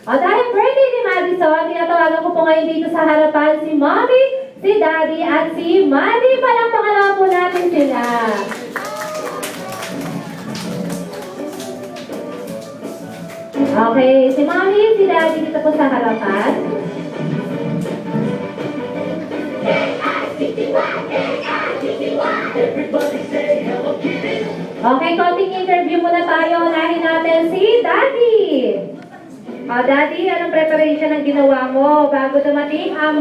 Dahil birthday ni Madison, tinatawagan ko po ngayon dito sa harapan si Mommy, si Daddy, at si Maddie. Palakpakan po natin sila. Okay, si Mommy, si Daddy dito po sa harapan. Okay, konting interview muna tayo. Unahin natin si Daddy. Daddy, anong preparation ang ginawa mo bago dumating ang